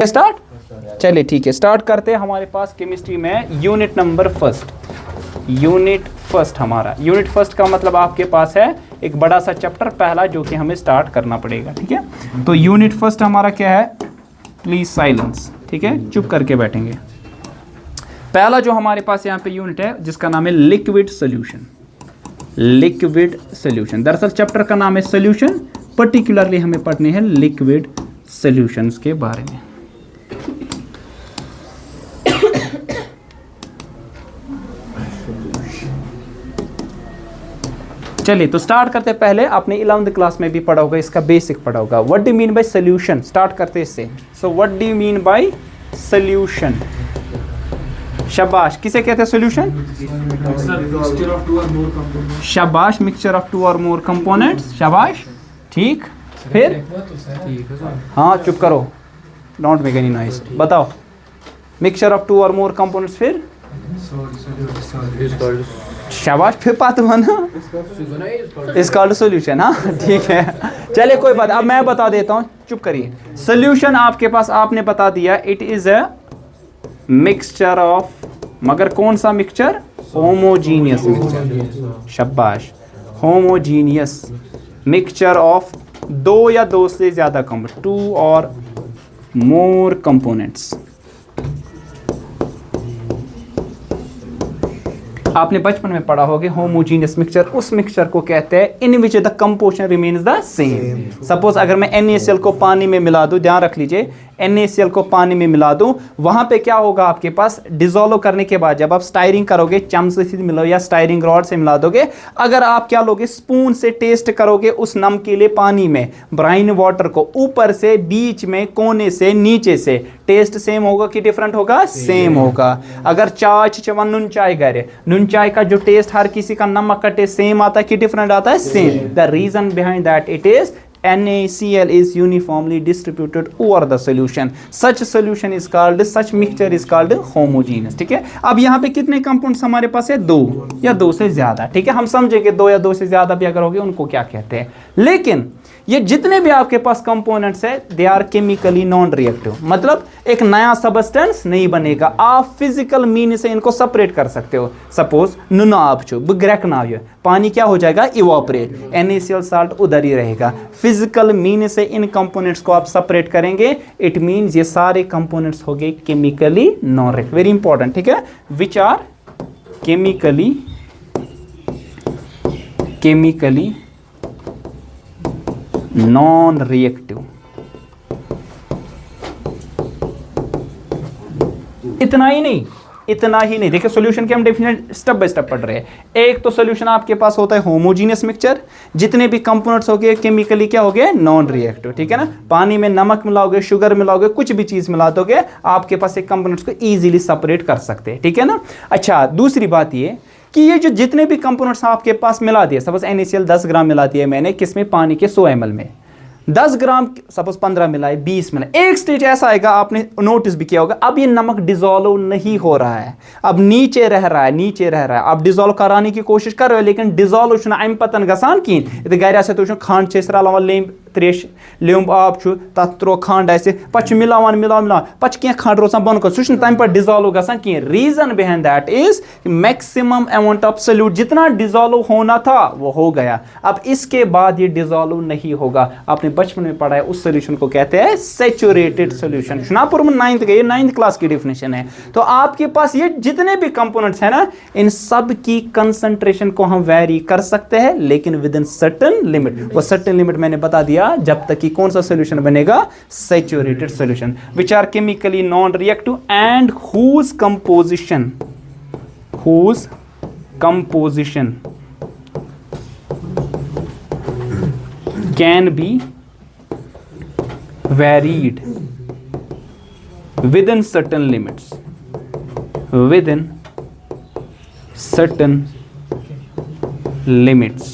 Start, चलिए ठीक है, स्टार्ट करते हैं। हमारे पास केमिस्ट्री में unit number first, unit first हमारा, यूनिट फर्स्ट का मतलब आपके पास है एक बड़ा सा चैप्टर पहला जो कि हमें स्टार्ट करना पड़ेगा, ठीक है। तो यूनिट फर्स्ट हमारा क्या है, प्लीज साइलेंस, ठीक है, चुप करके बैठेंगे। पहला जो हमारे पास यहाँ पे यूनिट है जिसका नाम है लिक्विड सोल्यूशन, लिक्विड सोल्यूशन। दरअसल चैप्टर का नाम है सोल्यूशन, पर्टिकुलरली हमें पढ़ने हैं लिक्विड सॉल्यूशंस के बारे में। चलिए तो स्टार्ट करते हैं। पहले आपने 11th क्लास में भी पढ़ा होगा, इसका बेसिक पढ़ा होगा। What do you mean by solution, start करते हैं इससे। So what do you mean by solution, शाबाश, किसे कहते हैं सॉल्यूशन? शाबाश, मिक्सचर ऑफ 2 और मोर कंपोनेंट्स, शाबाश, ठीक। फिर हाँ चुप करो, डोंट मेक एनी नॉइज, बताओ। मिक्सचर ऑफ 2 और मोर कंपोनेंट्स, फिर शाबाश, फिर बात माना, इज कॉल्ड सॉल्यूशन। हाँ ठीक है, चलिए कोई बात, अब मैं बता देता हूँ, चुप करिए। सॉल्यूशन आपके पास आपने बता दिया, it is a mixture of, मगर कौन सा मिक्सचर? होमोजीनियस मिक्सचर, शाबाश, होमोजीनियस मिक्सचर ऑफ 2 या 2 से ज्यादा कंपोनेंट, 2 और मोर कंपोनेंट्स। आपने बचपन में पढ़ा होगा होमोजीनियस मिक्सचर उस मिक्सचर को कहते हैं in which the composition remains the same. Suppose अगर मैं NaCl को पानी में मिला दूं, ध्यान रख लीजिए, NaCl को पानी में मिला दूं, वहां पे क्या होगा आपके पास, डिसॉल्व करने के बाद जब आप स्टायरिंग करोगे, चम्मच से मिलो या स्टायरिंग रॉड से मिला दोगे, अगर आप क्या लोगे, स्पून से टेस्ट करोगे उस नमकीले पानी में ब्राइन वाटर को, ऊपर से, बीच में, कोने से, नीचे से, टेस्ट सेम होगा कि डिफरेंट होगा? सेम होगा। अगर चाय चवन नुन चाय गरे, नुन चाय का जो टेस्ट हर किसी का नमक का टेस्ट सेम आता है कि डिफरेंट आता है? Same. The reason behind that it is NaCl is uniformly distributed over the solution. Such solution is called, such mixture is called homogeneous. ठीक है, अब यहाँ पे कितने कंपाउंड्स हमारे पास है? 2 या 2 से ज्यादा, ठीक है। हम समझेंगे 2 या 2 से ज्यादा भी अगर होगे उनको क्या कहते हैं। लेकिन ये जितने भी आपके पास कंपोनेंट्स है, they are chemically non reactive, मतलब एक नया सबस्टेंस नहीं बनेगा, आप फिजिकल मीन से इनको सेपरेट कर सकते हो। सपोज नुना आप छो बग्रैक ना हो, पानी क्या हो जाएगा? इवोपरेट, NaCl साल्ट उधर ही रहेगा। फिजिकल मीन से इन कंपोनेंट्स को आप सेपरेट करेंगे, इट मींस ये सारे कंपोनेंट्स हो गए chemically non reactive. Very important, ठीक है, which are chemically non reactive. इतना ही नहीं, देखिए सॉल्यूशन के हम डेफिनेट स्टेप बाय स्टेप पढ़ रहे हैं। एक तो सॉल्यूशन आपके पास होता है होमोजीनियस मिक्सचर, जितने भी कंपोनेंट्स हो गए केमिकली क्या हो गए? नॉन रिएक्टिव, ठीक है ना। पानी में नमक मिलाओगे, शुगर मिलाओगे, कुछ भी चीज मिला दोगे, आपके पास एक कंपोनेंट्स को इजीली सेपरेट कर सकते हैं, ठीक है ना। अच्छा, दूसरी बात ये कि ये जो जितने भी कंपोनेंट्स आपके पास मिला दिए, सपोज NaCl 10 ग्राम मिला दिया मैंने, किसमें? पानी के 100 ml में, 10 ग्राम सपोज 15 मिलाए, 20 मिलाए, एक स्टेज ऐसा आएगा, आपने नोटिस भी किया होगा, अब ये नमक डिसॉल्व नहीं हो रहा है, अब नीचे रह रहा है, आप डिसॉल्व कराने की कोशिश कर रहे हो, लेकिन डिसॉल्व छुना अम पतन गसान की गर तो खंड छल लेम त्रेश लेम आब तथ त्रो खंड मिलान पे क्या खंड रोजान बन कर सह तम पे डिसॉल्व गसान की। Reason behind that is maximum amount of solute, जितना डिसॉल्व होना था वो हो गया, अब इसके बाद ये डिसॉल्व नहीं होगा। आपने बचपन में पढ़ा है, उस सोल्यूशन को कहते हैं सैचुरेटेड सोल्यूशन। शुनापुर में 9th क्लास की डेफिनेशन है। तो आपके पास ये जितने भी कंपोनेंट्स है ना, इन सब की कंसंट्रेशन को हम वेरी कर सकते हैं, लेकिन विद इन सर्टेन लिमिट। वो सर्टेन लिमिट मैंने बता दिया, जब तक कि कौन सा सोल्यूशन बनेगा? Saturated solution, which are chemically non reactive and whose composition can be varied within certain limits,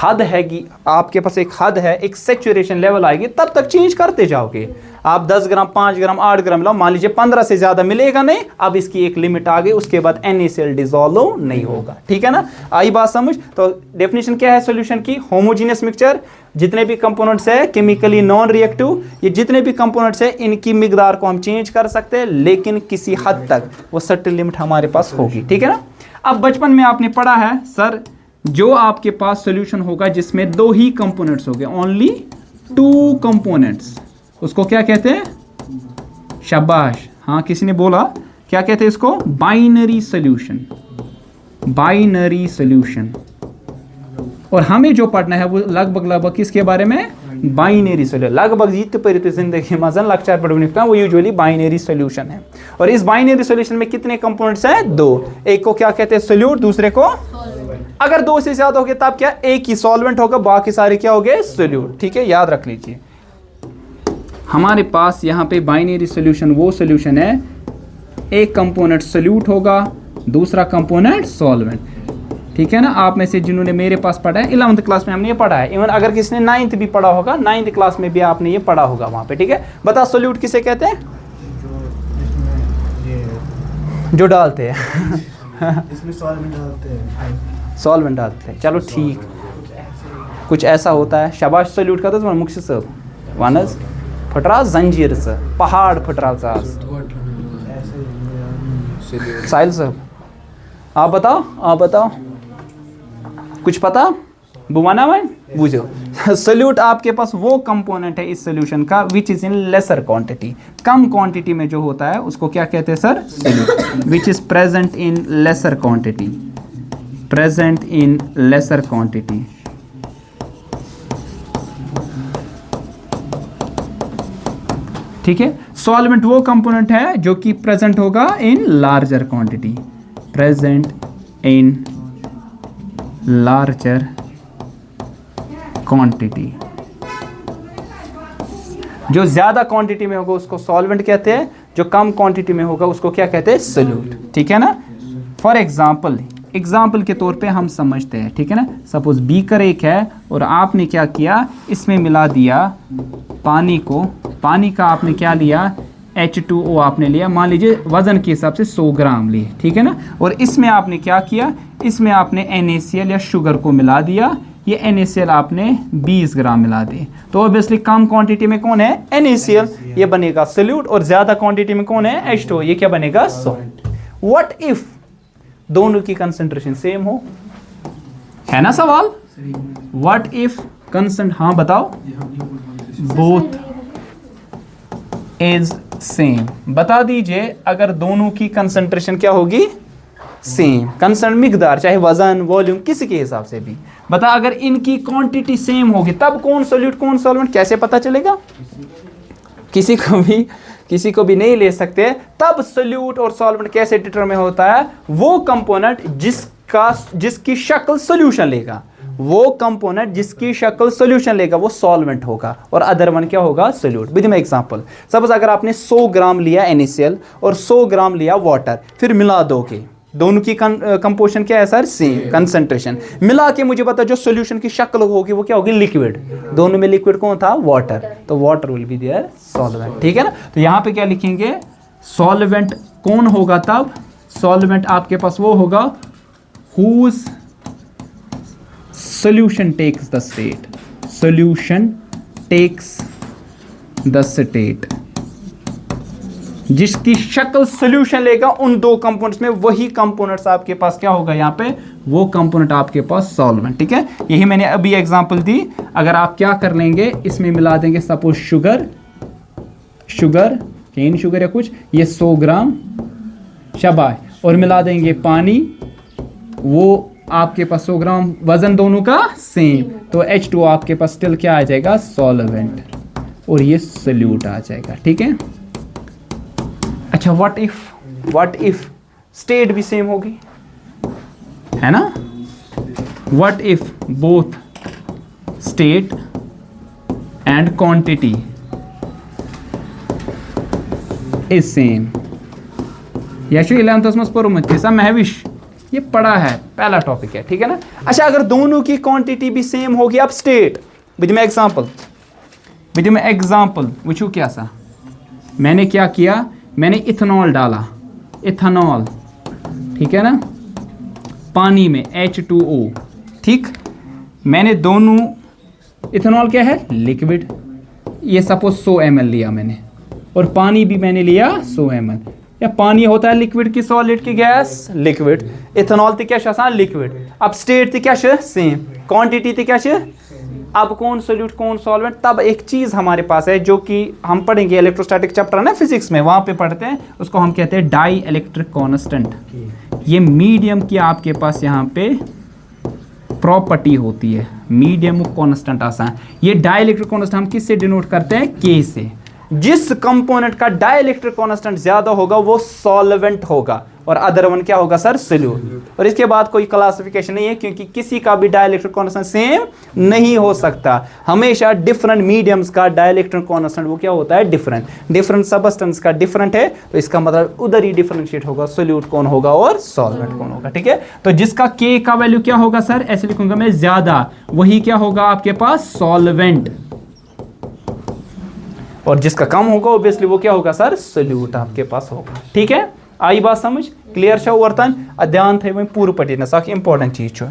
हद है कि आपके पास एक हद है, एक सैचुरेशन लेवल आएगी, तब तक चेंज करते जाओगे। आप 10 ग्राम 5 ग्राम 8 ग्राम लो, मान लीजिए 15 से ज़्यादा मिलेगा नहीं, अब इसकी एक लिमिट आ गई, उसके बाद NaCl डिजोल्व नहीं होगा। ठीक है ना, आई बात समझ। तो डेफिनेशन क्या है सॉल्यूशन की? होमोजीनियस मिक्सचर, जितने भी कंपोनेंट्स है केमिकली नॉन रिएक्टिव, ये जितने भी कंपोनेंट्स है इनकी मिकदार को हम चेंज कर सकते हैं, लेकिन किसी हद तक वो सर्टेन लिमिट हमारे पास होगी। ठीक है ना। अब बचपन में आपने पढ़ा है सर, जो आपके पास सॉल्यूशन होगा जिसमें 2 ही कंपोनेंट्स हो गए, ओनली 2 कंपोनेंट्स, उसको क्या कहते हैं? शाबाश, हाँ किसी ने बोला, क्या कहते हैं इसको? Binary solution. Binary solution. और हमें जो पढ़ना है वो लगभग किसके बारे में? Binary solution. लगभग जीत परित जिंदगी मजन लक्ष्य पढ़ वो यूजुअली बाइनरी सॉल्यूशन है। और इस बाइनरी सॉल्यूशन में कितने कंपोनेंट्स हैं? 2। एक को क्या कहते हैं? सोल्यूट, दूसरे को अगर 2 से ज्यादा हो गए तब क्या? एक ही सॉल्वेंट होगा, बाकी सारे क्या हो गए? सोल्यूट। ठीक है, याद रख लीजिए। हमारे पास यहाँ पे बाइनरी सॉल्यूशन वो सॉल्यूशन है, एक कंपोनेंट सोल्यूट होगा, दूसरा कंपोनेंट सॉल्वेंट। ठीक है ना। आप में से जिन्होंने मेरे पास पढ़ा है 11th क्लास में हमने ये पढ़ा है, इवन अगर किसी ने 9th भी पढ़ा होगा, 9th क्लास में भी आपने ये पढ़ा होगा वहाँ पे। ठीक है, बता सोल्यूट किसे कहते हैं? जो डालते हैं इसमें सॉल्वेंट डालते हैं। सॉल्वेंट डालते हैं, चलो ठीक, कुछ ऐसा होता है। शाबाश सोल्यूट का तो मुख्य सब वनस फटरा जंजीर से पहाड़ फटरा साहिल साहब, आप बताओ कुछ पता? बुवाना भाई बुझो। सोल्यूट आपके पास वो कंपोनेंट है इस सोल्यूशन का which is in laser quantity, come quantity में जो होता है उसको क्या कहते हैं sir? Solute. Which is present in laser quantity, present in laser quantity. ठीक है। सॉल्वेंट वो कंपोनेंट है जो कि प्रेजेंट होगा in larger quantity, present in larger quantity. जो ज्यादा क्वांटिटी में होगा उसको सॉल्वेंट कहते हैं, जो कम क्वांटिटी में होगा उसको क्या कहते हैं? सोल्यूट। ठीक है ना। फॉर एग्जाम्पल के तौर पे हम समझते हैं। ठीक है ना। सपोज बीकर एक है और आपने क्या किया, इसमें मिला दिया पानी को, पानी का आपने क्या लिया? H2O आपने लिया, मान लीजिए वजन के हिसाब से 100 ग्राम लिए। ठीक है ना। और इसमें आपने क्या किया? इसमें आपने NaCl या शुगर को मिला दिया, ये NaCl आपने 20 ग्राम मिला दिए। तो ऑब्वियसली कम क्वांटिटी में कौन है? NaCl, ये बनेगा सोल्यूट, और ज्यादा क्वांटिटी में कौन है? H2O, ये क्या बनेगा? सॉल्ट। व्हाट इफ दोनों की कंसंट्रेशन सेम हो? है ना सवाल। व्हाट इफ कंसंट, हाँ बताओ, बोथ इज सेम। बता दीजिए अगर दोनों की कंसंट्रेशन क्या होगी? सेम। कंसंट मिकदार, चाहे वजन वॉल्यूम किसी के हिसाब से भी बता, अगर इनकी क्वांटिटी सेम होगी तब कौन सोल्यूट कौन सॉल्वेंट कैसे पता चलेगा? किसी को भी नहीं ले सकते। तब सोल्यूट और सॉल्वेंट कैसे डिटरमाइन होता है? वो कंपोनेंट जिसकी शक्ल सोल्यूशन लेगा, वो कंपोनेंट जिसकी शक्ल सोल्यूशन लेगा वो सॉल्वेंट होगा, और अदर वन क्या होगा? Solute. With my example, suppose अगर आपने 100 ग्राम लिया NaCl और 100 ग्राम लिया वाटर, फिर मिला दोगे, दोनों की कंपोजिशन क्या है सर? Same concentration. मिला के मुझे पता जो सोल्यूशन की शक्ल होगी वो क्या होगी? लिक्विड। दोनों में लिक्विड कौन था? वाटर। तो water will be their solvent. ठीक है ना। तो यहाँ पे क्या लिखेंगे? सॉल्वेंट कौन होगा तब? सॉल्वेंट आपके पास वो होगा whose solution takes the state, solution takes the state, जिसकी शक्ल सोल्यूशन लेगा उन 2 कंपोनेंट्स में, वही कंपोनेंट्स आपके पास क्या होगा? यहाँ पे वो कंपोनेंट आपके पास सॉल्वेंट। ठीक है, यही मैंने अभी एग्जांपल दी। अगर आप क्या कर लेंगे, इसमें मिला देंगे सपोज शुगर केन शुगर या कुछ, ये 100 ग्राम शाबाश, और मिला देंगे पानी, वो आपके पास 100 ग्राम, वजन दोनों का सेम, तो H2O आपके पास स्टिल क्या आ जाएगा? सॉल्वेंट, और ये सोल्यूट आ जाएगा। ठीक है। अच्छा, व्हाट इफ स्टेट भी सेम होगी, है ना? What if both state and quantity is same? या 11th मज पोर्मुत महविश ये पढ़ा है, पहला टॉपिक है, ठीक है ना। अच्छा, अगर दोनों की क्वांटिटी भी सेम होगी, अब स्टेट विद में एग्जांपल वुचू क्या सा, मैंने क्या किया, मैंने इथेनॉल डाला, इथेनॉल, ठीक है ना, पानी में H2O, ठीक। मैंने दोनों, इथेनॉल क्या है, लिक्विड, ये सपोज 100 ml लिया मैंने, और पानी भी मैंने लिया 100 ml। या पानी होता है लिक्विड की, सॉलिड की, गैस, लिक्विड। इथेनॉल थी क्या आसान, लिक्विड। अब स्टेट थी क्या सेम, क्वांटिटी थी क्या, अब कौन सोल्यूट कौन सॉल्वेंट। तब एक चीज हमारे पास है जो कि हम पढ़ेंगे इलेक्ट्रोस्टैटिक चैप्टर ना फिजिक्स में, वहां पे पढ़ते हैं, उसको हम कहते हैं डाई इलेक्ट्रिक कांस्टेंट। ये मीडियम की आपके पास यहाँ पे प्रॉपर्टी होती है, मीडियम कांस्टेंट आसान। ये डाई इलेक्ट्रिक कांस्टेंट हम किससे डिनोट करते हैं, के से। जिस कंपोनेंट का डाई इलेक्ट्रिक कांस्टेंट ज्यादा होगा वो सॉल्वेंट होगा, और अदर वन क्या होगा सर, सोल्यूट। और इसके बाद कोई क्लासिफिकेशन नहीं है, क्योंकि किसी का भी डाई इलेक्ट्रिक कांस्टेंट सेम नहीं हो सकता। हमेशा डिफरेंट मीडियम्स का डाई इलेक्ट्रिक कांस्टेंट वो क्या होता है, डिफरेंट सबस्टेंस का डिफरेंट है, तो इसका मतलब उधर ही डिफरेंशिएट होगा, सोल्यूट कौन होगा और सॉल्वेंट कौन होगा, ठीक है। तो जिसका के का वैल्यू क्या होगा सर, ऐसे लिखूंगा मैं, ज्यादा, वही क्या होगा आपके पास, सॉल्वेंट। और जिसका कम होगा ऑब्वियसली वो क्या होगा सर, सोल्यूट आपके पास होगा, ठीक है। आई बात समझ, क्लियर छो वर्तन ध्यान थे वही पूर्व पढ़ना साख इंपॉर्टेंट चीज छो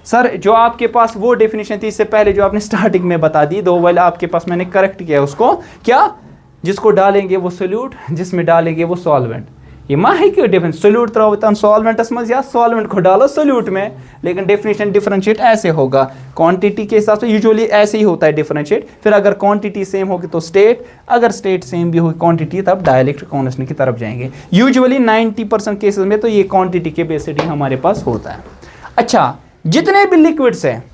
सर। जो आपके पास वो डेफिनेशन थी इससे पहले जो आपने स्टार्टिंग में बता दी, दो वाले आपके पास मैंने करेक्ट किया उसको, क्या, जिसको डालेंगे वो सोल्यूट, जिसमें डालेंगे वो सॉल्वेंट। ये माँ है क्यों डिफरेंस, सोल्यूट त्रो सॉल्वेंटस में या सॉल्वेंट को डालो सोल्यूट में, लेकिन डेफिनेशन डिफरेंशिएट ऐसे होगा, क्वांटिटी के हिसाब से यूजुअली ऐसे ही होता है डिफरेंशिएट। फिर अगर क्वांटिटी सेम होगी तो स्टेट, अगर स्टेट सेम भी होगी क्वांटिटी, तब डाइलेक्ट्रिक कांस्टेंट की तरफ जाएंगे। यूजुअली 90% केसेस में तो ये क्वांटिटी के बेसिस ही हमारे पास होता है। अच्छा, जितने भी लिक्विड्स हैं,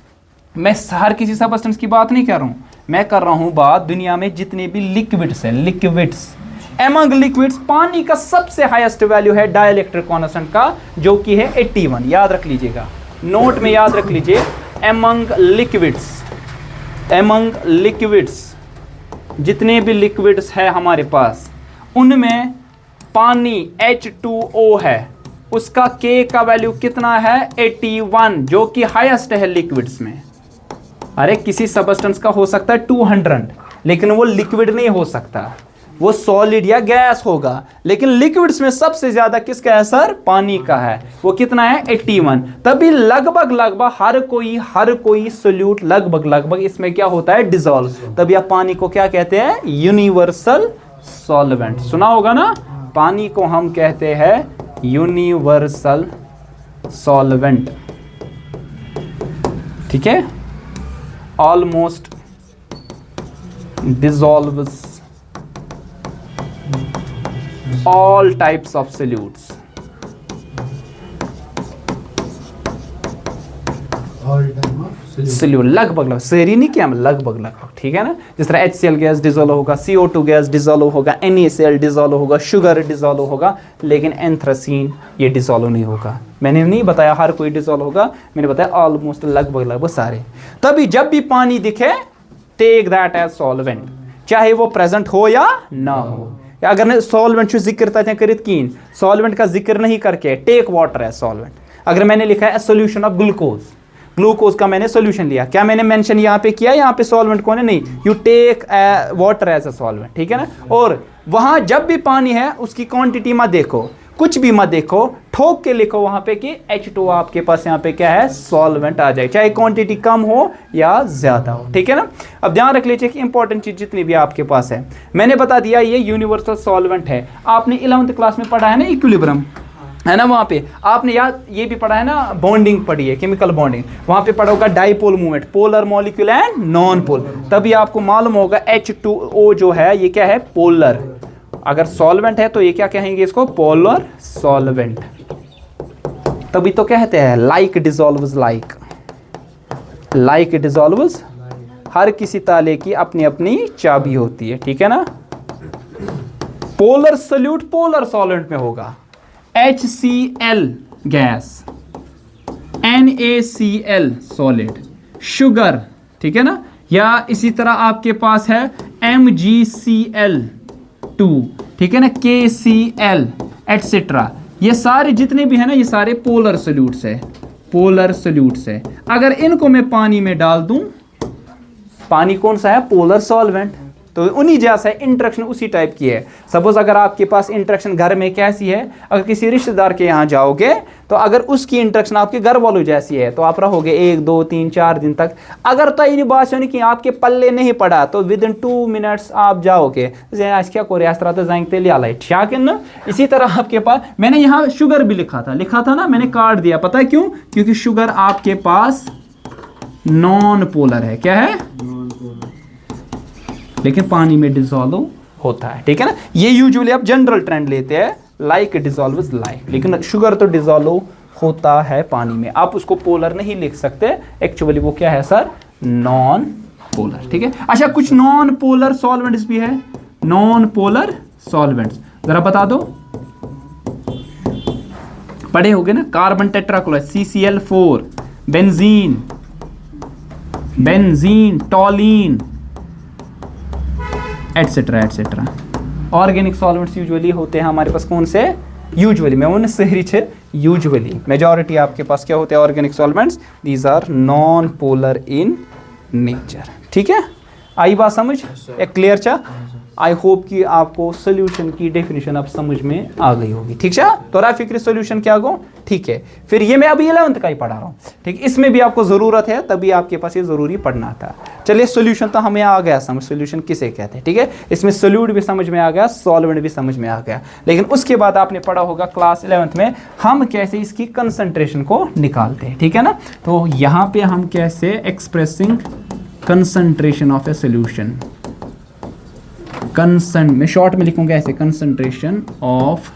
मैं हर किसी सबस्टेंस की बात नहीं कर रहा हूँ, मैं कर रहा हूँ बात दुनिया में जितने भी लिक्विड्स हैं, लिक्विड्स एमंग लिक्विड्स, पानी का सबसे हाईएस्ट वैल्यू है डाइलेक्ट्रिक कांस्टेंट का, जो कि है 81। याद रख लीजिएगा, नोट में याद रख लीजिए, एमंग लिक्विड्स जितने भी लिक्विड्स है हमारे पास, उनमें पानी H2O है, उसका K का वैल्यू कितना है, 81, जो कि हाईएस्ट है लिक्विड्स में। अरे किसी सबस्टेंस का हो सकता है 200, लेकिन वो लिक्विड नहीं हो सकता, वो सॉलिड या गैस होगा। लेकिन लिक्विड्स में सबसे ज्यादा किसका है सर, पानी का है, वो कितना है, 81। तभी लगभग हर कोई सोल्यूट लगभग इसमें क्या होता है, डिसॉल्व। तभी आप पानी को क्या कहते हैं, यूनिवर्सल सॉल्वेंट। सुना होगा ना, पानी को हम कहते हैं यूनिवर्सल सॉल्वेंट, ठीक है। Almost dissolves all types of solutes, solute लगभग सेरी नहीं किया, लगभग, ठीक है ना। जिस तरह HCl गैस डिजोल्व होगा, CO2 गैस डिजोल्व होगा, NaCl डिजोल्व होगा, शुगर डिजोल्व होगा, लेकिन एंथ्रासीन ये डिजोल्व नहीं होगा। मैंने नहीं बताया हर कोई डिजोल्व होगा, मैंने बताया ऑलमोस्ट लगभग सारे। तभी जब भी पानी दिखे, टेक दैट एज सॉल्वेंट, चाहे वो प्रेजेंट हो या ना हो। अगर सॉल्वेंट जिक्र करित कीन, सॉल्वेंट का जिक्र नहीं करके टेक वाटर एज सॉल्वेंट। अगर मैंने लिखा है सोल्यूशन ऑफ ग्लूकोज का मैंने सोल्यूशन लिया, क्या मैंने मेंशन यहाँ पे किया, यहाँ पे सॉल्वेंट कौन है, नहीं, you take water as a solvent, ठीक है ना। और वहां जब भी पानी है उसकी क्वांटिटी मत देखो, कुछ भी मत देखो, ठोक के लिखो वहां पे कि H2 आपके पास यहाँ पे क्या है, सॉल्वेंट आ जाए, चाहे क्वांटिटी कम हो या ज्यादा हो, ठीक है ना। अब ध्यान रख लीजिए कि इंपॉर्टेंट चीज जितनी भी आपके पास है, मैंने बता दिया ये यूनिवर्सल सॉल्वेंट है। आपने 11th क्लास में पढ़ा है ना इक्विलिब्रियम, है ना, वहां पे आपने याद ये भी पढ़ा है ना, बॉन्डिंग पढ़ी है, केमिकल बॉन्डिंग, वहां पे पढ़ा होगा dipole movement, polar molecule and non pole. तभी आपको मालूम होगा H2O जो है ये क्या है, पोलर। अगर सॉल्वेंट है तो ये क्या कहेंगे इसको, पोलर सॉल्वेंट। तभी तो कहते हैं लाइक डिसॉल्व्स लाइक डिसॉल्व्स, हर किसी ताले की अपनी अपनी चाबी होती है, ठीक है ना। पोलर सोल्यूट पोलर सॉल्वेंट में होगा, HCl gas, NaCl solid, sugar, ठीक है ना। या इसी तरह आपके पास है MgCl2, ठीक है ना, KCl एटसेट्रा। ये सारे जितने भी है ना, ये सारे पोलर सोल्यूट्स है, पोलर सोल्यूट्स है। अगर इनको मैं पानी में डाल दूं, पानी कौन सा है? Polar solvent. तो उन्हीं जैसा है, इंटरेक्शन उसी टाइप की है। सपोज अगर आपके पास इंटरेक्शन घर में कैसी है, अगर किसी रिश्तेदार के यहाँ जाओगे तो अगर उसकी इंटरेक्शन आपके घर वालों जैसी है तो आप रहोगे 1 2 3 4 दिन तक। अगर तो ये बात नहीं कि आपके पल्ले नहीं पड़ा तो विद इन 2 मिनट्स आप जाओगे, आज क्या को लिया। इसी तरह आपके पास, मैंने यहाँ शुगर भी लिखा था ना, मैंने काट दिया। पता है क्यों? क्योंकि शुगर आपके पास नॉन पोलर है। क्या है? लेकिन पानी में डिसॉल्व होता है, ठीक है ना। ये यूजुअली आप जनरल ट्रेंड लेते हैं, लाइक डिसॉल्व्स लाइक, लेकिन शुगर तो डिसॉल्व होता है पानी में। आप उसको पोलर नहीं लिख सकते, एक्चुअली वो क्या है सर? नॉन पोलर, ठीक है। अच्छा, कुछ नॉन पोलर सॉल्वेंट्स भी है, नॉन पोलर सॉल्वेंट्स जरा बता दो, पढ़े होगे ना। Carbon tetrachloride CCl4, benzene, टॉलिन, etcetera etcetera. Organic solvents usually होते हैं हमारे पास कौन से? यूजुअली, मैं उन सहरी छे यूजुअली मेजॉरिटी आपके पास क्या होते हैं? Organic solvents, these are non polar in nature, ठीक है। आई बात समझ? एक क्लियर चा? आई होप कि आपको सोल्यूशन की डेफिनेशन अब समझ में आ गई होगी, ठीक है। तो फिक्र सोल्यूशन क्या गो, ठीक है। फिर ये मैं अभी 11th का ही पढ़ा रहा हूँ, ठीक। इसमें भी आपको ज़रूरत है, तभी आपके पास ये ज़रूरी पढ़ना था। चलिए, सोल्यूशन तो हमें आ गया समझ, सोल्यूशन किसे कहते हैं, ठीक है। इसमें सोल्यूट भी समझ में आ गया, सॉल्वेंट भी समझ में आ गया। लेकिन उसके बाद आपने पढ़ा होगा क्लास 11th में हम कैसे इसकी कंसंट्रेशन को निकालते हैं, ठीक है ना। तो यहाँ पे हम कैसे expressing concentration of a solution, मैं शॉर्ट में लिखूंगा ऐसे, concentration of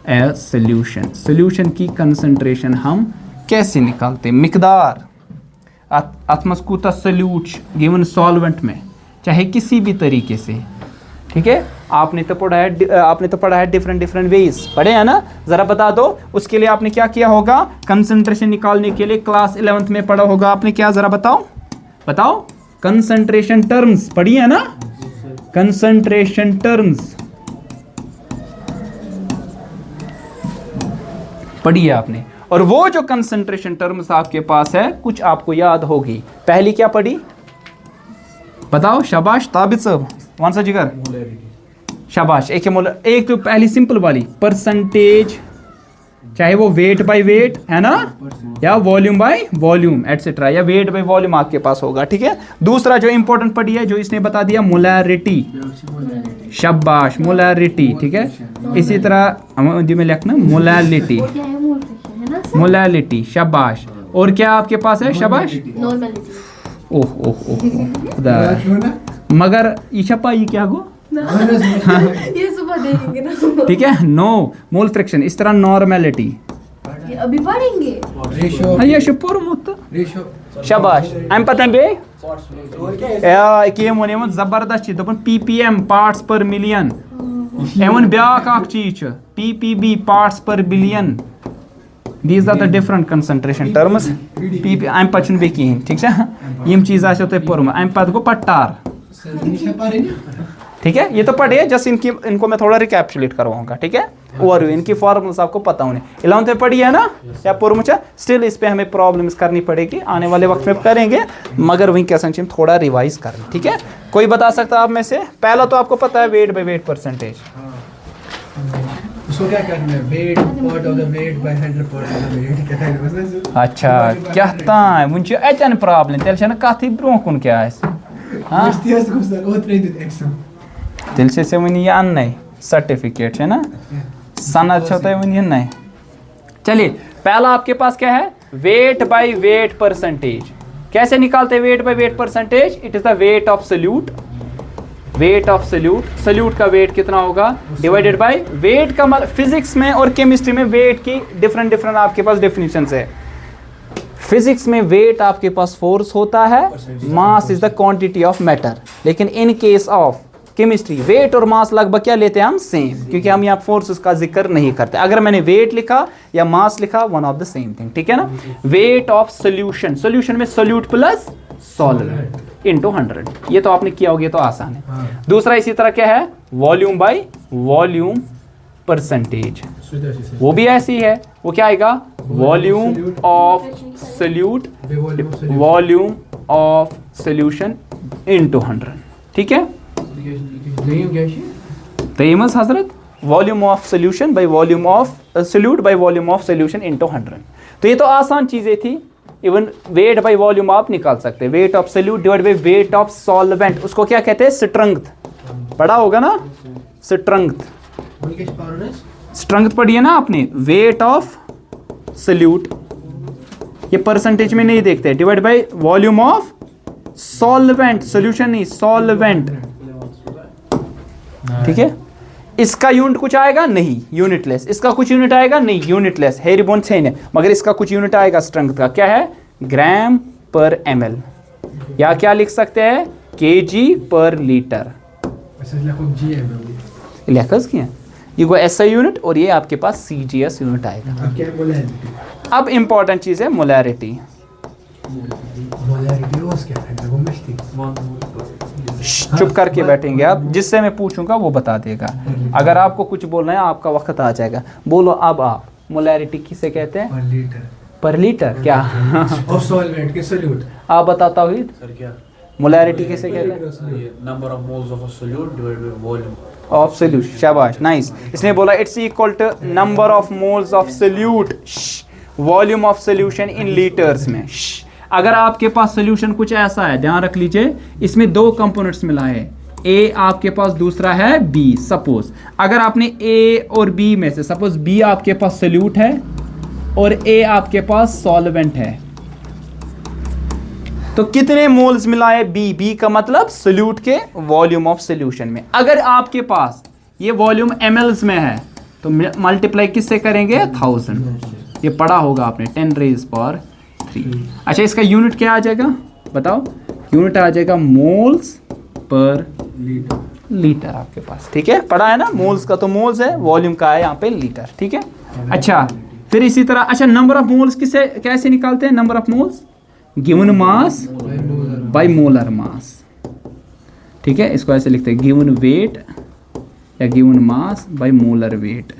a solution. Solution की कंसंट्रेशन हम कैसे निकालते हैं? मिकदार अथमस्कूता सोल्यूट गिवन सॉल्वेंट में, चाहे किसी भी तरीके से, ठीक है। आपने तो पढ़ा है डिफरेंट वेज, पढ़े हैं ना। जरा बता दो, उसके लिए आपने क्या किया होगा? कंसंट्रेशन निकालने के लिए क्लास 11th में पढ़ा होगा आपने क्या? जरा बताओ। कंसंट्रेशन टर्म्स पढ़ी है ना, कंसंट्रेशन टर्म्स पढ़ी है आपने। और वो जो कंसंट्रेशन टर्म्स आपके पास है, कुछ आपको याद होगी। पहली क्या पढ़ी? बताओ, शाबाश ताबिद साहब, कौन सा जिगर? शाबाश। एक तो पहली सिंपल वाली परसेंटेज, चाहे वो वेट बाय वेट है ना, या वॉल्यूम बाय वॉल्यूम एटसेट्रा, या वेट बाय वॉल्यूम आपके पास होगा, ठीक है। दूसरा जो इंपॉर्टेंट पढ़ी है, जो इसने बता दिया, मोलैरिटी। शाबाश, मोलैरिटी, ठीक है। इसी तरह हिंदी में लिखना मोलैलिटी, मोलैलिटी, शाबाश। और क्या आपके पास है? शाबाश। ओह, मगर ईशा ये क्या गो? ये सुबह देखेंगे ना, ठीक है। नो मोल फ्रैक्शन, इस तरह नॉर्मेलिटी अभी पढ़ेंगे। रेशियो, शाबाश। हम पता बे क्या जबरदस्त ppm पार्ट्स पर मिलियन, एवन ब्याक अख चीज ppb parts per billion. These are the different concentration terms. अम पे बे कहें, ठीक है। यम चीज आसो तुम पोर्म, अम पे गो पट्टार, ठीक है। ये तो पढ़े, जस्ट इनको मैं थोड़ा रिकैप्चुलेट करवाऊंगा, ठीक है। ओवरव्यू, इनकी फॉर्मूल्स आपको पता होने। 11th में पढ़ी है ना, या पुरमुचा स्टिल इस पे हमें प्रॉब्लम्स करनी पड़ेगी, आने वाले वक्त में करेंगे, मगर वहीं क्या संक्षिप्त थोड़ा रिवाइज करें, ठीक है। कोई बता सकता है आप में से? पहला तो आपको पता है वेट बाय वेट परसेंटेज, उसको क्या करना है? Weight part of the weight by 100% of the weight क्या है? अच्छा, क्या तां वुन अचन प्रॉब्लम तेल छना कथि ब्रोह कुन क्या है? हां, तेल से वन ये अन्य सर्टिफिकेट है ना, सनद छो तो वन ये नहीं। चलिए, पहला आपके पास क्या है? Weight by weight percentage. कैसे निकालते हैं weight by weight percentage? It is the weight of solute, weight of solute. Solute का वेट कितना होगा? डिवाइडेड बाय वेट का मतलब फिजिक्स में और केमिस्ट्री में वेट की डिफरेंट आपके पास डेफिनेशंस है। फिजिक्स में वेट आपके पास फोर्स होता है, mass is the quantity of matter. लेकिन in case of chemistry weight और मास लगभग क्या लेते हैं हम? सेम, क्योंकि हम यहाँ फोर्सेस का जिक्र नहीं करते। अगर मैंने वेट लिखा या मास लिखा, one of the same thing, ठीक है ना। वेट ऑफ सोल्यूशन, सोल्यूशन में सोल्यूट प्लस सॉल्वेंट इनटू 100, ये तो आपने किया होगा, ये तो आसान है। दूसरा इसी तरह क्या है? वॉल्यूम बाय वॉल्यूम परसेंटेज, सीधा सीधा वो भी ऐसी है, वो क्या आएगा, volume of solute, volume of solution into 100, ठीक है। नहीं क्या है तो ये मस हजरत volume of solution bye volume of solute bye volume of solution into 100। तो ये तो आसान चीजें थी। इवन वेट बाय वॉल्यूम आप निकाल सकते हैं, weight of solute divide by weight of solvent, उसको क्या कहते हैं, स्ट्रेंथ, पढ़ा होगा ना, स्ट्रेंथ, स्ट्रेंथ पढ़ी है ना आपने, वेट ऑफ सोल्यूट, ये परसेंटेज में नहीं देखते, divide by volume of solvent, solution नहीं सॉल्वेंट, ठीक है। इसका यूनिट कुछ आएगा नहीं, यूनिटलेस, इसका कुछ यूनिट आएगा नहीं, यूनिटलेस, हेरिबोन छेन है, मगर इसका कुछ यूनिट आएगा स्ट्रेंथ का, क्या है, ग्राम पर ml, या क्या लिख सकते हैं, kg पर लीटर, लिखस किया, ये वो SI यूनिट और ये आपके पास CGS यूनिट आएगा। अब इंपॉर्टेंट चीज है मोलैरिटी, चुप करके बैठेंगे आप, जिससे मैं पूछूंगा वो बता देगा, अगर आपको कुछ बोलना है आपका वक्त आ जाएगा, बोलो अब आप, मोलैरिटी किसे कहते हैं, पर लीटर, पर लीटर, क्या ऑफ सॉल्वेंट के सोल्यूट, आप बताता हुई सर क्या, मोलैरिटी किसे कहते हैं, number of moles of a solute divided by volume of solute, शाबाश, नाइस। इसने बोला it's equal to number of moles of solute volume of solution in litres में। अगर आपके पास सोल्यूशन कुछ ऐसा है, ध्यान रख लीजिए, इसमें दो कंपोनेंट्स मिला है, ए आपके पास, दूसरा है बी, सपोज अगर आपने ए और बी में से, सपोज बी आपके पास सोल्यूट है और ए आपके पास सॉल्वेंट है, तो कितने मोल्स मिलाए, बी, बी का मतलब सोल्यूट के वॉल्यूम ऑफ सोल्यूशन में। अगर आपके पास ये वॉल्यूम mls में है तो मल्टीप्लाई किससे करेंगे, 1000, ये पढ़ा होगा आपने, 10⁻3। अच्छा, इसका यूनिट क्या आ जाएगा बताओ, यूनिट आ जाएगा मोल्स पर लीटर आपके पास, ठीक है, पढ़ा है ना, मोल्स का तो मोल्स है, वॉल्यूम का है यहाँ पे लीटर, ठीक है। अच्छा, फिर इसी तरह, अच्छा नंबर ऑफ मोल्स किसे कैसे निकालते हैं, number of moles given mass by molar mass, ठीक है, इसको ऐसे लिखते हैं, गिवन वेट या given mass by molar weight,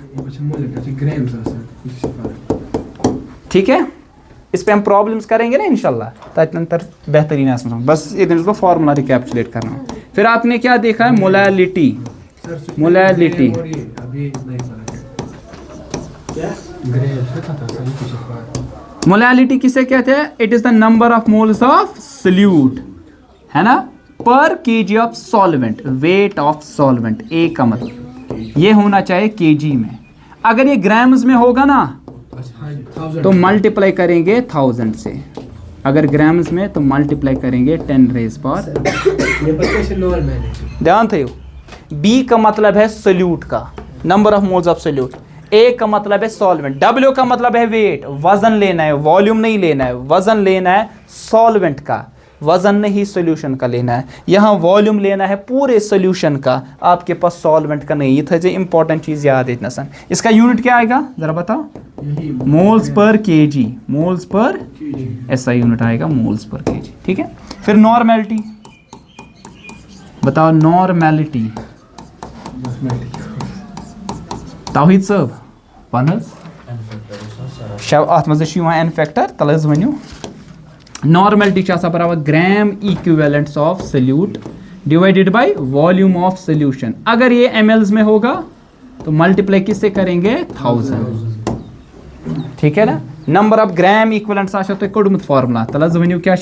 ठीक है। इस पे हम प्रॉब्लम्स करेंगे ना इंशाल्लाह, ताकि अंतर बेहतरीन है, बस ये दिन इसको फॉर्मूला रिकैप्चुलेट करना। फिर आपने क्या देखा है, मोलैलिटी, मोलैलिटी, मोलैलिटी किसे कहते हैं, it is the number of moles of solute, है ना, पर kg of solvent, weight of solvent, A का मतलब ये होना चाहिए केजी में, अगर ये ग्राम्स में होगा ना तो मल्टीप्लाई करेंगे 1000 से, अगर ग्राम्स में तो मल्टीप्लाई करेंगे 10⁻। ध्यान थे, बी का मतलब है सोल्यूट का, number of moles of solute, A का मतलब है सॉल्वेंट, डब्ल्यू का मतलब है वेट, वजन लेना है, वॉल्यूम नहीं लेना है, वजन लेना है सॉल्वेंट का, वजन नहीं सोल्यूशन का लेना है, यहाँ वॉल्यूम लेना है पूरे सोल्यूशन का, आपके पास सॉल्वेंट का नहीं। ये था जो इंपॉर्टेंट चीज़ याद इतना सन। इसका यूनिट क्या आएगा ज़रा बताओ, moles per KG, moles per ऐसा यूनिट आएगा, मोल्स पर केजी, ठीक है। फिर नॉर्मेलिटी बताओ, नॉर्मेलिटी ताहिद साहब वन अत मज एन फैक्टर तल वनु नॉर्मेलिटी बराबर gram equivalents of solute divided by volume of solution. अगर ये mls में होगा तो मल्टीप्लाई किससे करेंगे 1000, ठीक है ना। नंबर ऑफ ग्राम इक्विवेलेंट्स आशा तो कोडमुत फार्मूला तल वनु क्या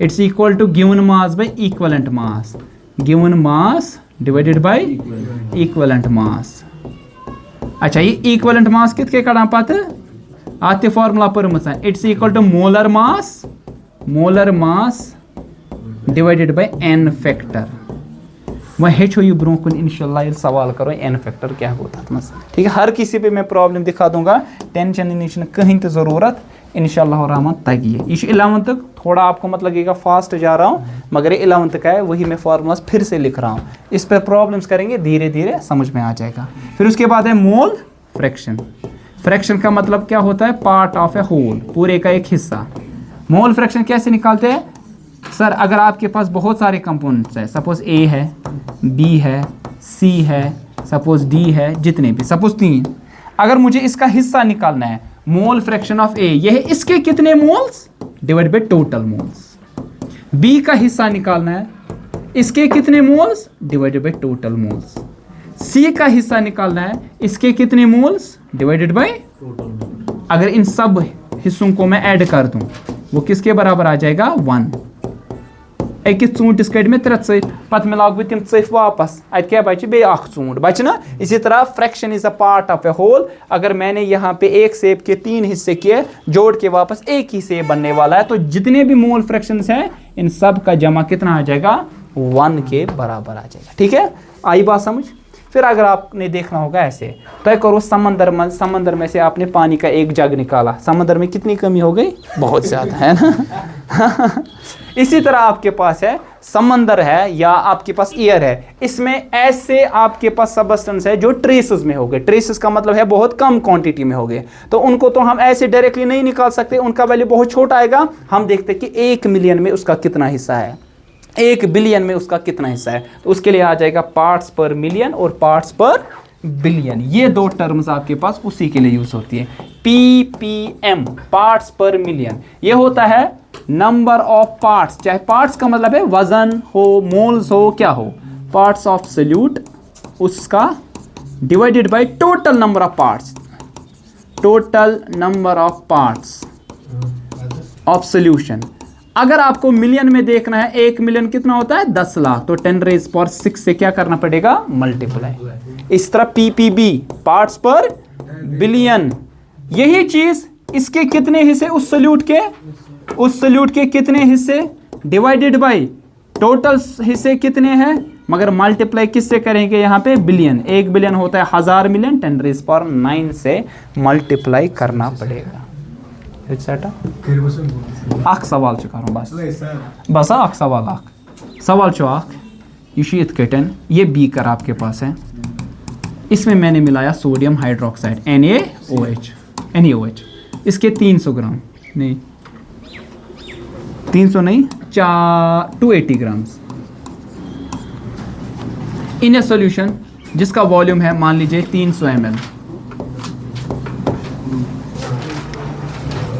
it's equal to given mass by equivalent mass, given mass divided by equivalent mass. अच्छा ये इक्विवेलेंट मास कित के कड़ा पत आते फार्मूला पर्मस it's equal to molar mass divided by n factor. वह हेचो यह ब्रो कुन इंशाल्लाह ये सवाल करो एन फैक्टर क्या होता है, ठीक है। हर किसी पे मैं प्रॉब्लम दिखा दूंगा, टेंशन नहीं कहीं तो ज़रूरत इंशाल्लाह रहमान तगी है। ये 11th तक थोड़ा आपको मत लगेगा फास्ट जा रहा हूँ, मगर ये 11th का है, वही मैं फार्मूलास फिर से लिख रहा हूँ। इस पर प्रॉब्लम्स करेंगे, धीरे धीरे समझ में आ जाएगा। फिर उसके बाद है मोल फ्रैक्शन। फ्रैक्शन का मतलब क्या होता है, पार्ट ऑफ ए होल, पूरे का एक हिस्सा। मोल फ्रैक्शन कैसे निकालते हैं सर, अगर आपके पास बहुत सारे कंपोनेंट्स है, सपोज ए है, बी है, सी है, सपोज डी है, जितने भी सपोज 3, अगर मुझे इसका हिस्सा निकालना है, मोल फ्रैक्शन ऑफ ए, यह है इसके कितने moles divide by total moles. B का हिस्सा निकालना है, इसके कितने moles divided by total moles. C का हिस्सा निकालना है, इसके कितने मोल्स डिवाइडेड बाय total. अगर इन सब हिस्सों को मैं ऐड कर दूं, वो किसके बराबर आ जाएगा 1। अकिस ूंटिस कड़ में 3 च पत मिलाव बह तिम च वापस, अत क्या बचे बे ूंट बच ना। इसी तरह fraction is a part of a whole. अगर मैंने यहाँ पे एक सेब के 3 हिस्से किए, जोड़ के वापस एक ही सेब बनने वाला है, तो जितने भी मोल फ्रैक्शंस हैं इन सब का जमा कितना आ जाएगा 1 के बराबर आ जाएगा। ठीक है, आई बात समझ। फिर अगर आपने देखना होगा ऐसे, तय करो समंदर में से आपने पानी का एक जग निकाला, समंदर में कितनी कमी हो गई, बहुत ज़्यादा है ना। इसी तरह आपके पास है समंदर है या आपके पास एयर है, इसमें ऐसे आपके पास सबस्टेंस है जो ट्रेसेस में हो गए। ट्रेसेस का मतलब है बहुत कम क्वांटिटी में हो गए, तो उनको तो हम ऐसे डायरेक्टली नहीं निकाल सकते, उनका वैल्यू बहुत छोटा आएगा। हम देखते हैं कि 1 मिलियन में उसका कितना हिस्सा है, 1 बिलियन में उसका कितना हिस्सा है, तो उसके लिए आ जाएगा पार्ट्स पर मिलियन और पार्ट्स पर बिलियन। ये 2 टर्म्स आपके पास उसी के लिए यूज होती है। PPM पार्ट्स पर मिलियन, ये होता है नंबर ऑफ पार्ट्स, चाहे पार्ट्स का मतलब है वजन हो, मोल्स हो, क्या हो, पार्ट्स ऑफ सॉल्यूट उसका divided by total number of parts, total number of parts of solution. अगर आपको मिलियन में देखना है, 1 मिलियन कितना होता है 10 लाख, तो 10⁻⁶ से क्या करना पड़ेगा, मल्टीप्लाई। इस तरह PPB पार्ट्स पर बिलियन, यही चीज इसके कितने हिस्से, उस सॉल्यूट के कितने हिस्से डिवाइडेड बाय टोटल हिस्से कितने हैं, मगर मल्टीप्लाई किससे करेंगे यहाँ पे, बिलियन। 1 बिलियन होता है 1000 मिलियन, 10⁹ से मल्टीप्लाई करना पड़ेगा। अख सवाल करो बस अख सवाल यह कटन, ये बीकर आपके पास है, इसमें मैंने मिलाया सोडियम हाइड्रोक्साइड NaOH, इसके 300 ग्राम नहीं, 300 नहीं 280 ग्राम्स इन ए सॉल्यूशन जिसका वॉल्यूम है मान लीजिए 300 ml।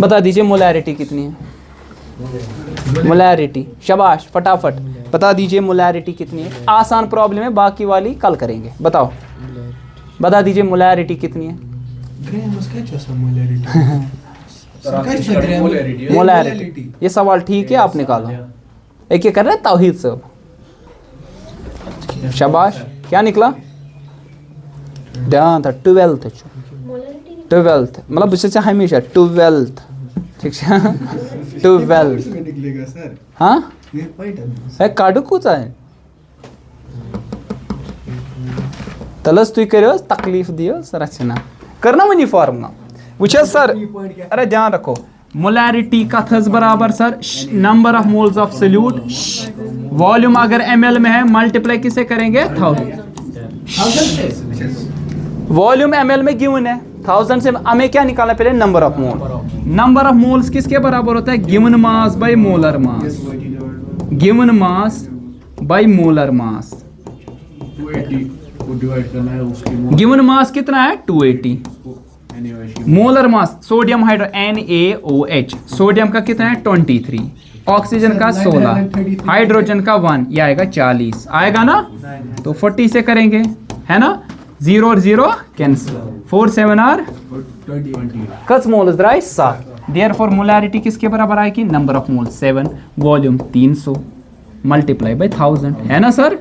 बता दीजिए मोलैरिटी कितनी है, मोलैरिटी, शाबाश फटाफट बता दीजिए मोलैरिटी कितनी है। आसान प्रॉब्लम है, बाकी वाली कल करेंगे। बताओ, बता दीजिए मोलैरिटी कितनी है। मोलैरिटी, ये सवाल ठीक है, आप निकालो। एक ये कर रहे हैं तौहीद साहब, शाबाश, क्या निकला, ध्यान था 12th मतलब उससे हमेशा 12th, ठीक है 12th निकलेगा सर, हाँ काटू कुछ है तलस तुई करो तकलीफ दियो सर, अच्छा ना करना वनी फॉर्म ना वुचो सर। अरे ध्यान रखो, मोलैरिटी का थस बराबर sir number of moles of solute, volume अगर ml में है मल्टीप्लाई किसे करेंगे 1000, वॉल्यूम ml में गिवन है 1000 से हमें क्या निकालना पहले, number of mole. Number of moles किसके बराबर होता है, given mass by molar mass, given mass by molar mass. 280 को डिवाइड करना है उसकी गिवन मास कितना है 280, molar mass sodium hydro NaOH, sodium का कितना है 23, ऑक्सीजन का 16, हाइड्रोजन का 1, ये आएगा 40 आएगा ना, तो 40 से करेंगे है ना, 0 और 0 कैंसिल, 4 7 आर 20 कस मोल्स द्राय 7, देयरफॉर मोलैरिटी किसके बराबर आएगी, number of moles 7, volume 300 multiply by 1000 है ना सर,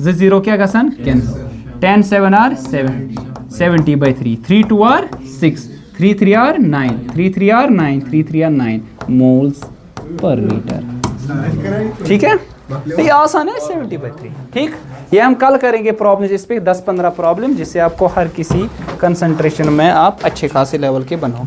0 क्या गसन cancel, 10 7 are 7, 70 by 3, 3 2 are 6, 3 3 are 9, 3 3 are 9, 3 3 are 9 moles per litre. ठीक है, ये आसान है 70 by 3। ठीक, ये हम कल करेंगे प्रॉब्लम, जिस पे 10-15 प्रॉब्लम, जिससे आपको हर किसी कंसंट्रेशन में आप अच्छे खासे लेवल के बनोगे।